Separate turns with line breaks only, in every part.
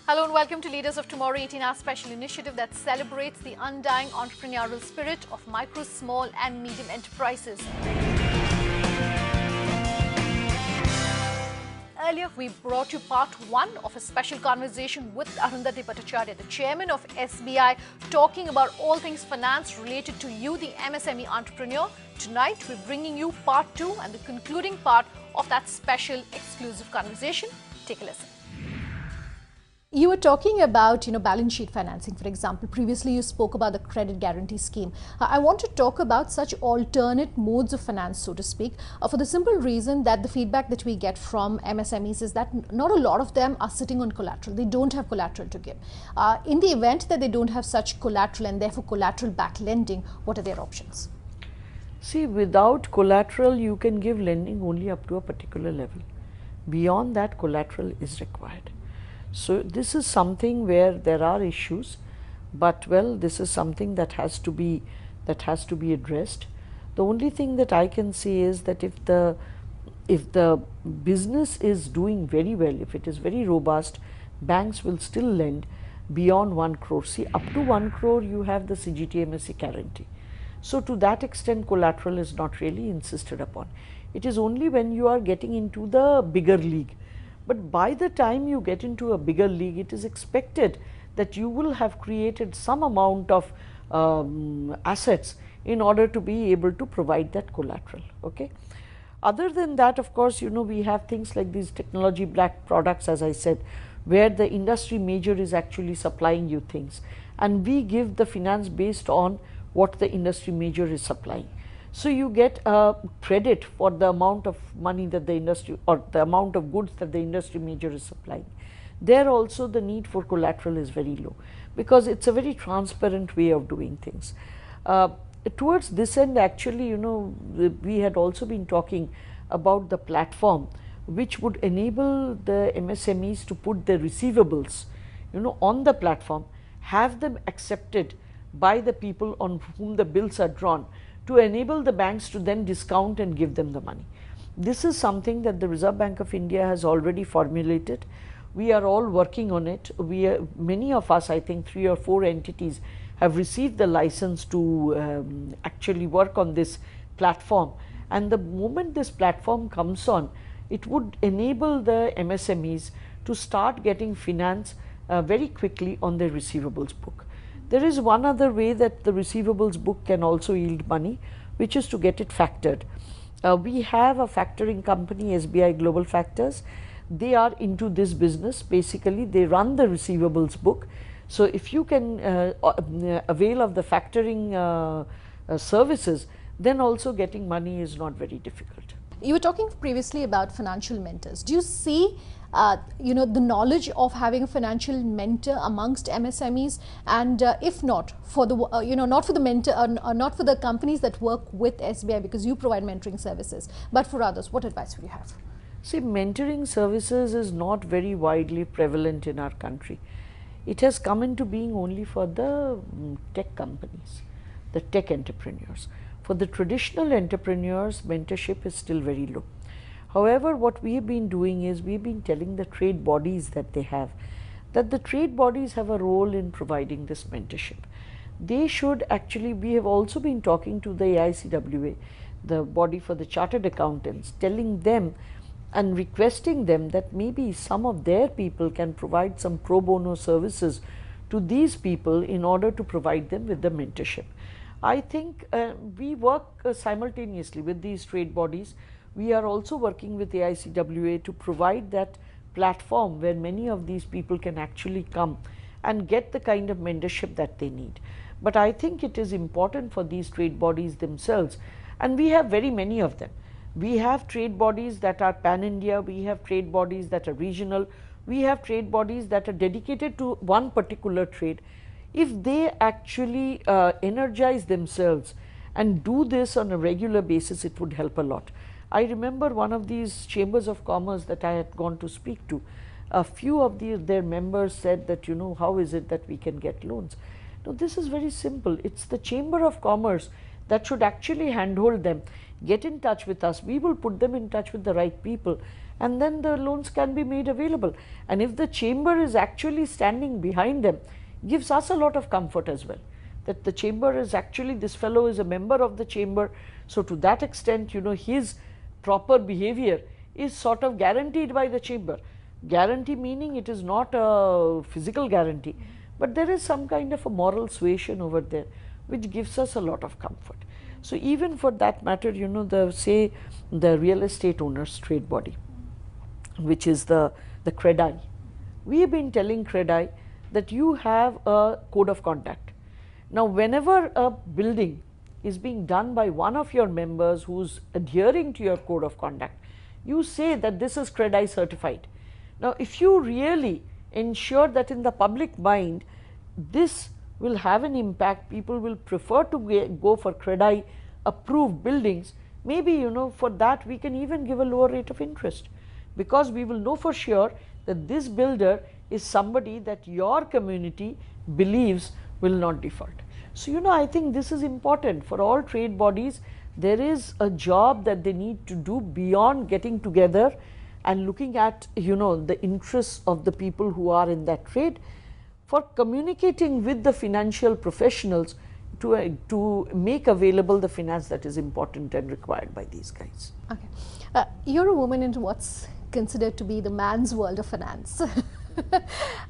Hello and welcome to Leaders of Tomorrow 18 Hour special initiative that celebrates the undying entrepreneurial spirit of micro, small and medium enterprises. Earlier, we brought you part one of a special conversation with Arundhati Bhattacharya, the chairman of SBI, talking about all things finance related to you, the MSME entrepreneur. Tonight, we're bringing you part two and the concluding part of that special exclusive conversation. Take a listen. You were talking about, balance sheet financing, for example. Previously, you spoke about the credit guarantee scheme. I want to talk about such alternate modes of finance, so to speak, for the simple reason that the feedback that we get from MSMEs is that not a lot of them are sitting on collateral. They don't have collateral to give. In the event that they don't have such collateral and therefore collateral-backed lending, what are their options?
See, without collateral, you can give lending only up to a particular level. Beyond that, collateral is required. So this is something where there are issues, but well, this is something that has to be addressed. The only thing that I can say is that if the business is doing very well, if it is very robust, banks will still lend beyond 1 crore. See, up to 1 crore you have the CGTMSE guarantee. So to that extent, collateral is not really insisted upon. It is only when you are getting into the bigger league. But by the time you get into a bigger league, it is expected that you will have created some amount of assets in order to be able to provide that collateral. Okay. Other than that, of course, we have things like these technology-backed products, as I said, where the industry major is actually supplying you things, and we give the finance based on what the industry major is supplying. So you get a credit for the amount of money that the industry or the amount of goods that the industry major is supplying. There also the need for collateral is very low because it's a very transparent way of doing things. Towards this end, actually, we had also been talking about the platform which would enable the MSMEs to put their receivables, on the platform, have them accepted by the people on whom the bills are drawn, to enable the banks to then discount and give them the money. This is something that the Reserve Bank of India has already formulated. We are all working on it. Many of us, I think 3 or 4 entities, have received the license to actually work on this platform. And the moment this platform comes on, it would enable the MSMEs to start getting finance very quickly on their receivables book. There is one other way that the receivables book can also yield money, which is to get it factored. We have a factoring company, SBI Global Factors. They are into this business. Basically, they run the receivables book. So if you can avail of the factoring services, then also getting money is not very difficult.
You were talking previously about financial mentors. Do you see the knowledge of having a financial mentor amongst MSMEs, and if not for the not for the mentor not for the companies that work with SBI, because you provide mentoring services, but for others, what advice would you have?
See, mentoring services is not very widely prevalent in our country. It has come into being only for the tech companies, the tech entrepreneurs. For the traditional entrepreneurs, mentorship is still very low. However, what we have been doing is we have been telling the trade bodies that they have, that the trade bodies have a role in providing this mentorship. They should actually, we have also been talking to the AICWA, the body for the chartered accountants, telling them and requesting them that maybe some of their people can provide some pro bono services to these people in order to provide them with the mentorship. I think we work simultaneously with these trade bodies. We are also working with the AICWA to provide that platform where many of these people can actually come and get the kind of mentorship that they need. But I think it is important for these trade bodies themselves, and we have very many of them. We have trade bodies that are pan-India, we have trade bodies that are regional, we have trade bodies that are dedicated to one particular trade. If they actually energize themselves and do this on a regular basis, it would help a lot. I remember one of these chambers of commerce that I had gone to speak to. A few of their members said that, how is it that we can get loans? Now, this is very simple. It's the Chamber of Commerce that should actually handhold them, get in touch with us. We will put them in touch with the right people, and then the loans can be made available. And if the chamber is actually standing behind them, gives us a lot of comfort as well, that the chamber is actually, this fellow is a member of the chamber, so to that extent, you know, his proper behavior is sort of guaranteed by the chamber. Guarantee meaning it is not a physical guarantee, but there is some kind of a moral suasion over there which gives us a lot of comfort. So even for that matter, you know, say the real estate owners trade body, which is the CREDAI, we have been telling CREDAI that you have a code of conduct. Now whenever a building is being done by one of your members who's adhering to your code of conduct, you say that this is CREDAI certified. Now if you really ensure that in the public mind this will have an impact, people will prefer to go for CREDAI approved buildings, maybe, you know, for that we can even give a lower rate of interest, because we will know for sure that this builder is somebody that your community believes will not default. So, you know, I think this is important for all trade bodies. There is a job that they need to do beyond getting together and looking at, you know, the interests of the people who are in that trade, for communicating with the financial professionals to make available the finance that is important and required by these guys.
Okay. You're a woman in what's considered to be the man's world of finance.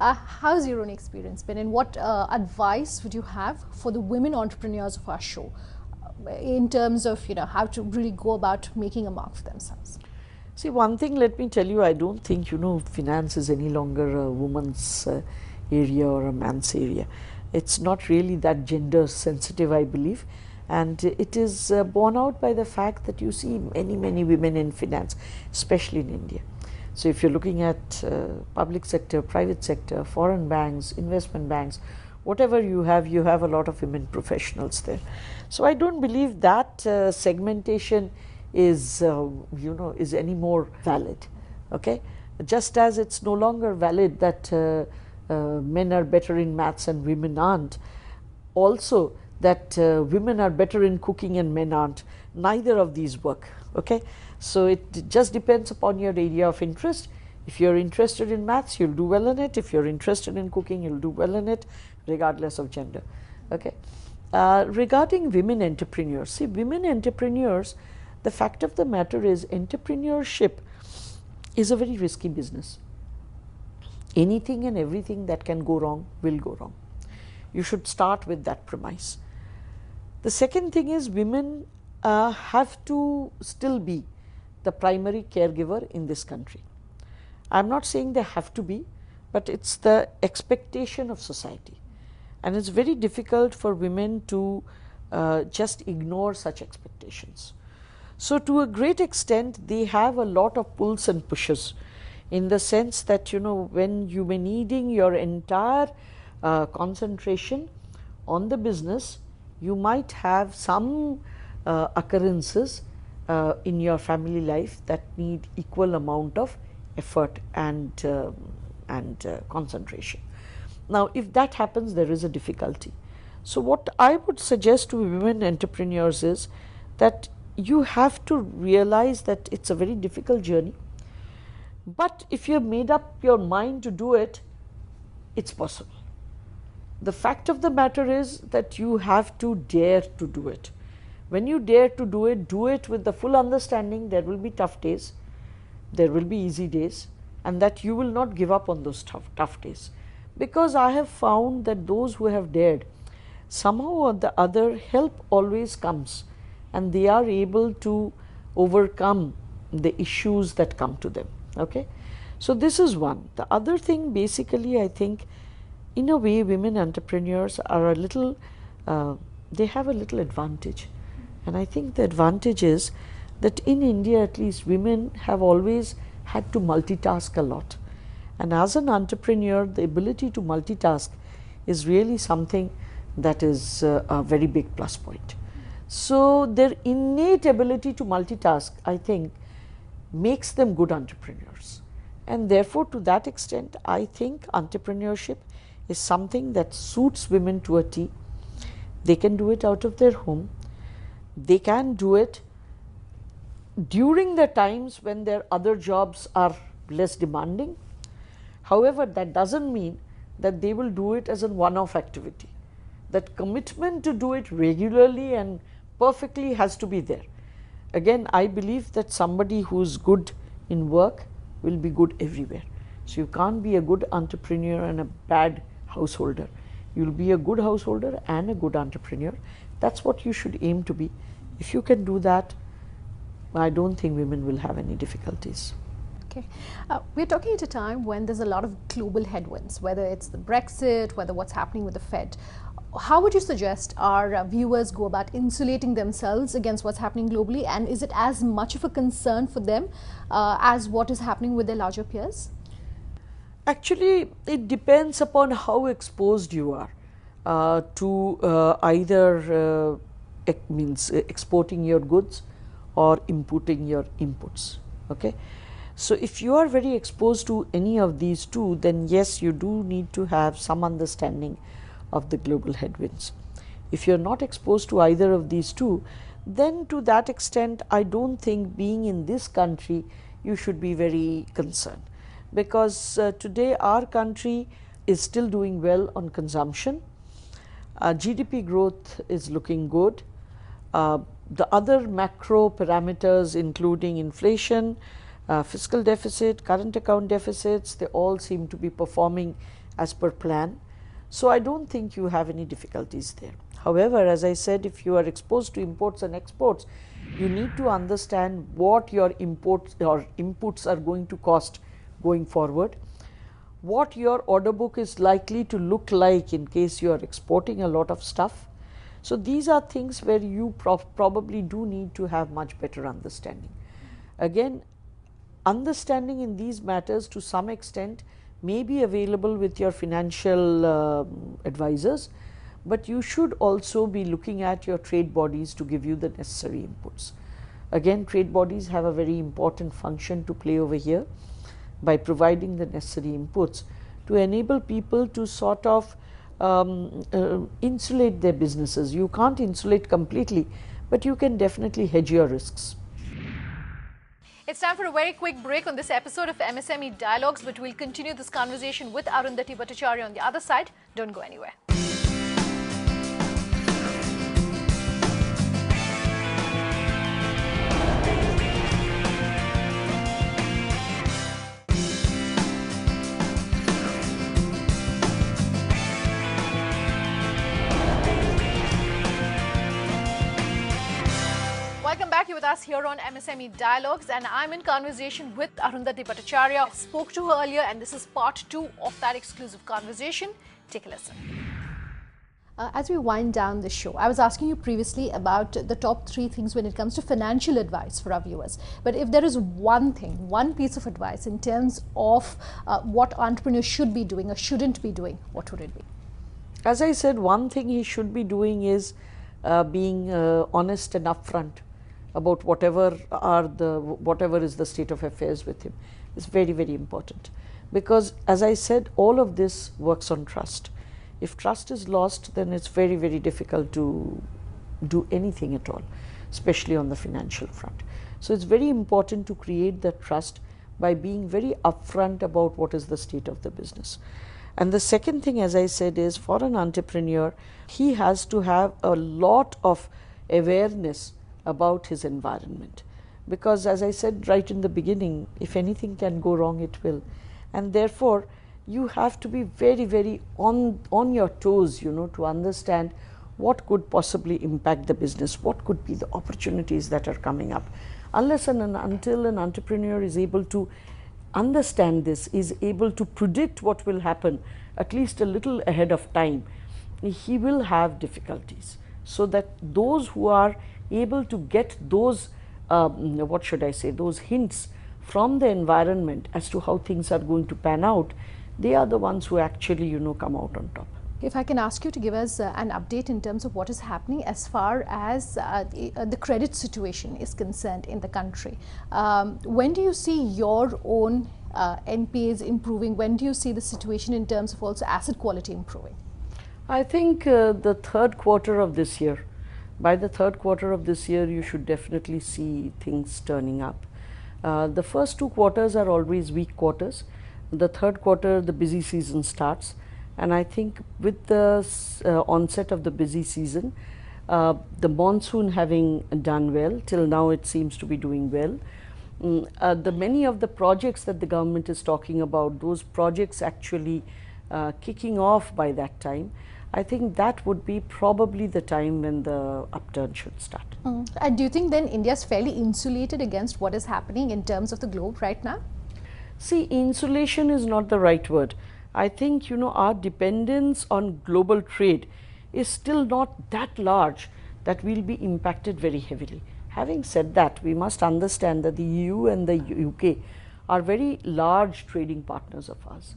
How's your own experience been, and what advice would you have for the women entrepreneurs of our show in terms of, you know, how to really go about making a mark for themselves?
See, one thing, let me tell you, I don't think, you know, finance is any longer a woman's area or a man's area. It's not really that gender sensitive, I believe, and it is borne out by the fact that you see many women in finance, especially in India. So if you're looking at public sector, private sector, foreign banks, investment banks, whatever you have a lot of women professionals there. So I don't believe that segmentation is you know, is any more valid. Okay, just as it's no longer valid that men are better in maths and women aren't, also that women are better in cooking and men aren't. Neither of these work. Okay, so it just depends upon your area of interest. If you're interested in maths, you'll do well in it. If you're interested in cooking, you'll do well in it, regardless of gender. Okay. Regarding women entrepreneurs, see, women entrepreneurs, the fact of the matter is entrepreneurship is a very risky business. Anything and everything that can go wrong will go wrong. You should start with that premise. The second thing is, women have to still be the primary caregiver in this country. I am not saying they have to be, but it's the expectation of society, and it's very difficult for women to just ignore such expectations. So to a great extent they have a lot of pulls and pushes, in the sense that, you know, when you were needing your entire concentration on the business, you might have some occurrences in your family life that need equal amount of effort and concentration. Now if that happens, there is a difficulty. So what I would suggest to women entrepreneurs is that you have to realize that it's a very difficult journey, but if you have made up your mind to do it, it's possible. The fact of the matter is that you have to dare to do it. When you dare to do it with the full understanding there will be tough days, there will be easy days, and that you will not give up on those tough days. Because I have found that those who have dared, somehow or the other help always comes, and they are able to overcome the issues that come to them. Okay, so this is one. The other thing, basically, I think in a way women entrepreneurs are a little, they have a little advantage, and I think the advantage is that in India at least women have always had to multitask a lot, and as an entrepreneur the ability to multitask is really something that is a very big plus point. So their innate ability to multitask, I think, makes them good entrepreneurs, and therefore to that extent I think entrepreneurship is something that suits women to a T. They can do it out of their home, they can do it during the times when their other jobs are less demanding. However, that doesn't mean that they will do it as a one-off activity. That commitment to do it regularly and perfectly has to be there. Again, I believe that somebody who's good in work will be good everywhere. So you can't be a good entrepreneur and a bad householder. You'll be a good householder and a good entrepreneur. That's what you should aim to be. If you can do that, I don't think women will have any difficulties.
Okay. We're talking at a time when there's a lot of global headwinds, whether it's the Brexit, whether what's happening with the Fed. How would you suggest our viewers go about insulating themselves against what's happening globally, and is it as much of a concern for them as what is happening with their larger peers?
Actually, it depends upon how exposed you are to either exporting your goods or inputting your inputs. Okay, so if you are very exposed to any of these two, then yes, you do need to have some understanding of the global headwinds. If you're not exposed to either of these two, then to that extent, I don't think being in this country, you should be very concerned, because today our country is still doing well on consumption. GDP growth is looking good. The other macro parameters, including inflation, fiscal deficit, current account deficits, they all seem to be performing as per plan. So I don't think you have any difficulties there. However, as I said, if you are exposed to imports and exports, you need to understand what your imports or inputs are going to cost going forward, what your order book is likely to look like in case you are exporting a lot of stuff. So these are things where you probably do need to have much better understanding. Again, understanding in these matters to some extent may be available with your financial advisors, but you should also be looking at your trade bodies to give you the necessary inputs. Again, trade bodies have a very important function to play over here by providing the necessary inputs to enable people to sort of insulate their businesses. You can't insulate completely, but you can definitely hedge your risks.
It's time for a very quick break on this episode of MSME Dialogues, but we'll continue this conversation with Arundhati Bhattacharya on the other side. Don't go anywhere. Welcome back. You're with us here on MSME Dialogues, and I'm in conversation with Arundhati Bhattacharya. I spoke to her earlier, and this is part 2 of that exclusive conversation. Take a listen. As we wind down the show, I was asking you previously about the top 3 things when it comes to financial advice for our viewers. But if there is one thing, one piece of advice in terms of what entrepreneurs should be doing or shouldn't be doing, what would it be?
As I said, one thing he should be doing is being honest and upfront about whatever is the state of affairs with him. It's very, very important, because as I said, all of this works on trust. If trust is lost, then it's very, very difficult to do anything at all, especially on the financial front. So it's very important to create that trust by being very upfront about what is the state of the business. And the second thing, as I said, is for an entrepreneur, he has to have a lot of awareness about his environment, because as I said right in the beginning, if anything can go wrong, it will. And therefore, you have to be very, very on your toes, to understand what could possibly impact the business, what could be the opportunities that are coming up. Unless and until an entrepreneur is able to understand this, is able to predict what will happen at least a little ahead of time, he will have difficulties. So that those who are able to get those, those hints from the environment as to how things are going to pan out, they are the ones who actually, come out on top.
If I can ask you to give us an update in terms of what is happening as far as the credit situation is concerned in the country. When do you see your own NPAs improving? When do you see the situation in terms of also asset quality improving?
I think the third quarter of this year, By the third quarter of this year, you should definitely see things turning up. The first 2 quarters are always weak quarters. The third quarter, the busy season starts, and I think with the onset of the busy season, the monsoon having done well, till now it seems to be doing well. The many of the projects that the government is talking about, those projects actually kicking off by that time, I think that would be probably the time when the upturn should start.
And do you think then India is fairly insulated against what is happening in terms of the globe right now?
See, insulation is not the right word. I think, our dependence on global trade is still not that large that we'll be impacted very heavily. Having said that, we must understand that the EU and the UK are very large trading partners of ours.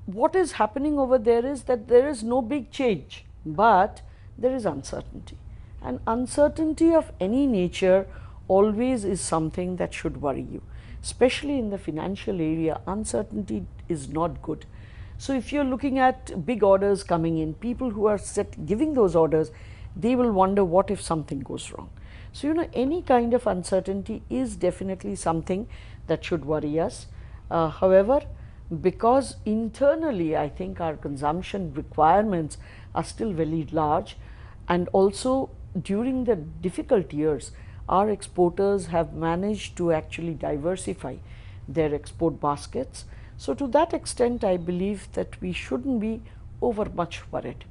What is happening over there is that there is no big change, but there is uncertainty. And uncertainty of any nature always is something that should worry you. Especially in the financial area, uncertainty is not good. So if you're looking at big orders coming in, people who are giving those orders, they will wonder what if something goes wrong. So, any kind of uncertainty is definitely something that should worry us. However, because internally I think our consumption requirements are still very large, and also during the difficult years, our exporters have managed to actually diversify their export baskets. So to that extent, I believe that we shouldn't be over much worried.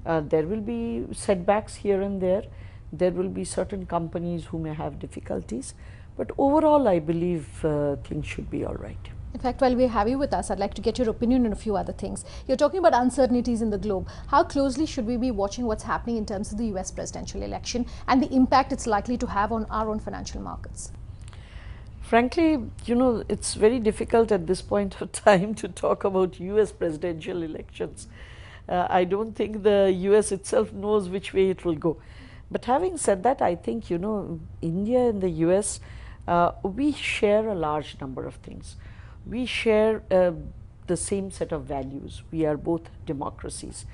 There will be setbacks here and there. There will be certain companies who may have difficulties, but overall I believe things should be all right.
In fact, while we have you with us, I'd like to get your opinion on a few other things. You're talking about uncertainties in the globe. How closely should we be watching what's happening in terms of the US presidential election and the impact it's likely to have on our own financial markets?
Frankly, it's very difficult at this point of time to talk about US presidential elections. I don't think the US itself knows which way it will go. But having said that, I think, India and the US, we share a large number of things. We share the same set of values. We are both democracies.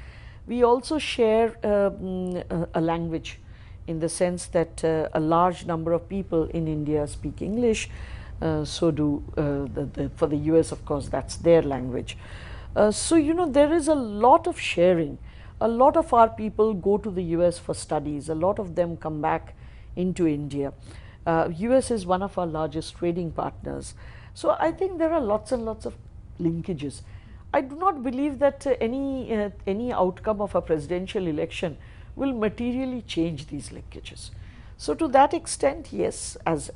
We also share a language, in the sense that a large number of people in India speak English, so do for the US, of course, that's their language. So, there is a lot of sharing. A lot of our people go to the US for studies. A lot of them come back into India. US is one of our largest trading partners. So I think there are lots and lots of linkages. I do not believe that any outcome of a presidential election will materially change these linkages. So to that extent, yes, as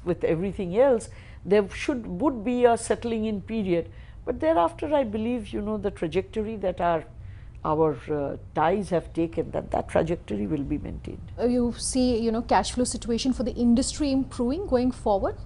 with everything else, there would be a settling in period, but thereafter I believe, the trajectory that our ties have taken, that trajectory will be maintained.
You see, cash flow situation for the industry improving going forward?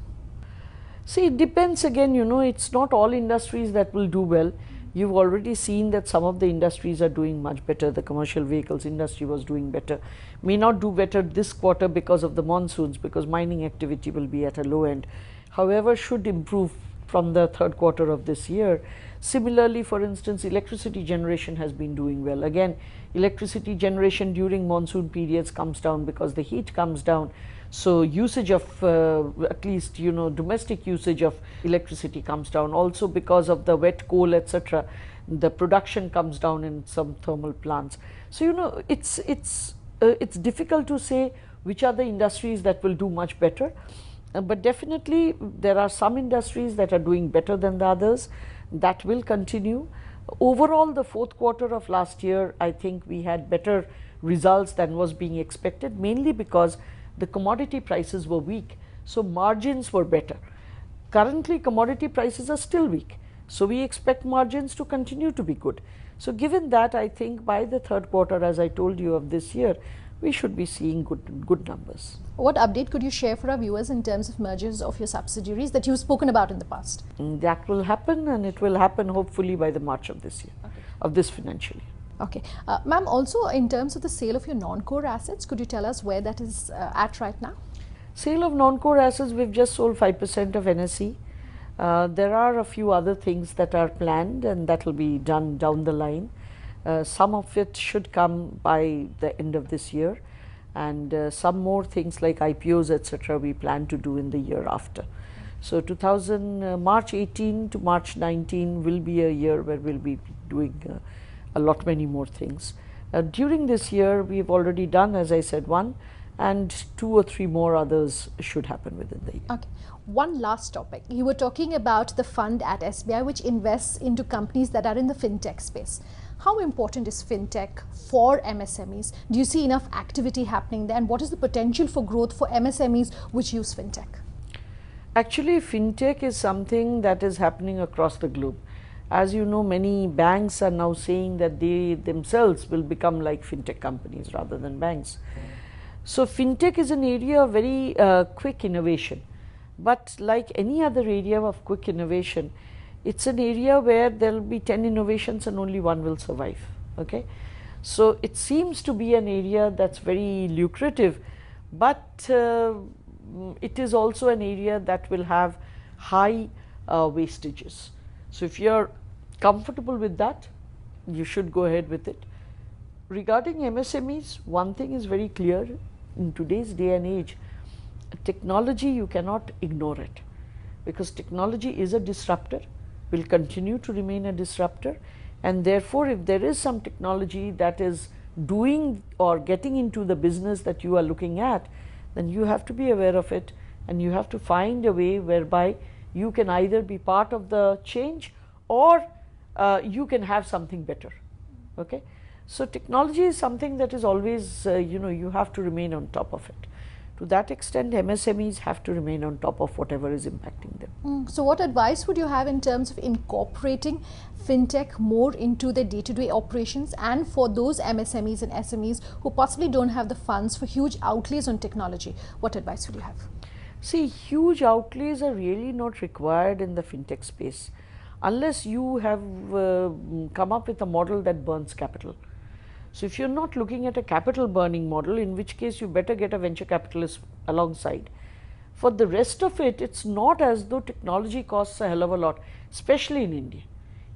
See, it depends again, it's not all industries that will do well. You've already seen that some of the industries are doing much better. The commercial vehicles industry was doing better. May not do better this quarter because of the monsoons, because mining activity will be at a low end. However, should improve from the third quarter of this year. Similarly, for instance, electricity generation has been doing well. Again, electricity generation during monsoon periods comes down because the heat comes down. So usage of at least domestic usage of electricity comes down. Also because of the wet coal, etc., the production comes down in some thermal plants. So it's difficult to say which are the industries that will do much better, but definitely there are some industries that are doing better than the others. That will continue. Overall, the fourth quarter of last year, I think we had better results than was being expected, mainly because the commodity prices were weak, so margins were better. Currently, commodity prices are still weak, so we expect margins to continue to be good. So given that, I think by the third quarter, as I told you, of this year, we should be seeing good numbers.
What update could you share for our viewers in terms of mergers of your subsidiaries that you've spoken about in the past?
That will happen, and it will happen hopefully by the March of this year, of this financial year.
Okay. Ma'am, also in terms of the sale of your non-core assets, could you tell us where that is at right now?
Sale of non-core assets, we've just sold 5% of NSE. There are a few other things that are planned, and that will be done down the line. Some of it should come by the end of this year, and some more things like IPOs, etc., we plan to do in the year after. So March 18 to March 19 will be a year where we'll be doing a lot many more things. During this year, we've already done, as I said, one, and 2 or 3 more others should happen within the year.
Okay. One last topic. You were talking about the fund at SBI which invests into companies that are in the fintech space. How important is fintech for MSMEs? Do you see enough activity happening there? And what is the potential for growth for MSMEs which use fintech?
Actually, fintech is something that is happening across the globe. As you know, many banks are now saying that they themselves will become like fintech companies rather than banks. So fintech is an area of very quick innovation, but like any other area of quick innovation, it's an area where there will be 10 innovations and only one will survive. Okay, so it seems to be an area that's very lucrative, but it is also an area that will have high wastages. So if you're comfortable with that, you should go ahead with it. Regarding MSMEs, one thing is very clear: in today's day and age, technology, you cannot ignore it, because technology is a disruptor, will continue to remain a disruptor, and therefore if there is some technology that is doing or getting into the business that you are looking at, then you have to be aware of it, and you have to find a way whereby you can either be part of the change or you can have something better. Okay, so technology is something that is always you have to remain on top of it. To that extent, MSMEs have to remain on top of whatever is impacting them.
So what advice would you have in terms of incorporating fintech more into their day-to-day operations, and for those MSMEs and SMEs who possibly don't have the funds for huge outlays on technology? What advice would you have?
See, huge outlays are really not required in the fintech space unless you have come up with a model that burns capital. So if you're not looking at a capital burning model, in which case you better get a venture capitalist alongside. For the rest of it, it's not as though technology costs a hell of a lot, especially in India.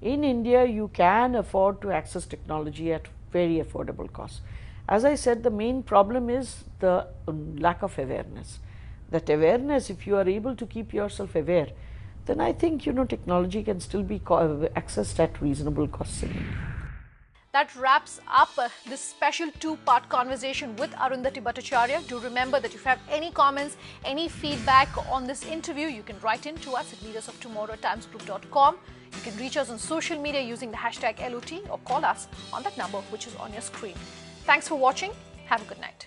In India, you can afford to access technology at very affordable costs. As I said, the main problem is the lack of awareness. That awareness, if you are able to keep yourself aware, then I think technology can still be accessed at reasonable costs in India.
That wraps up this special 2-part conversation with Arundhati Bhattacharya. Do remember that if you have any comments, any feedback on this interview, you can write in to us at leadersoftomorrow@timesgroup.com. You can reach us on social media using the hashtag LOT, or call us on that number which is on your screen. Thanks for watching. Have a good night.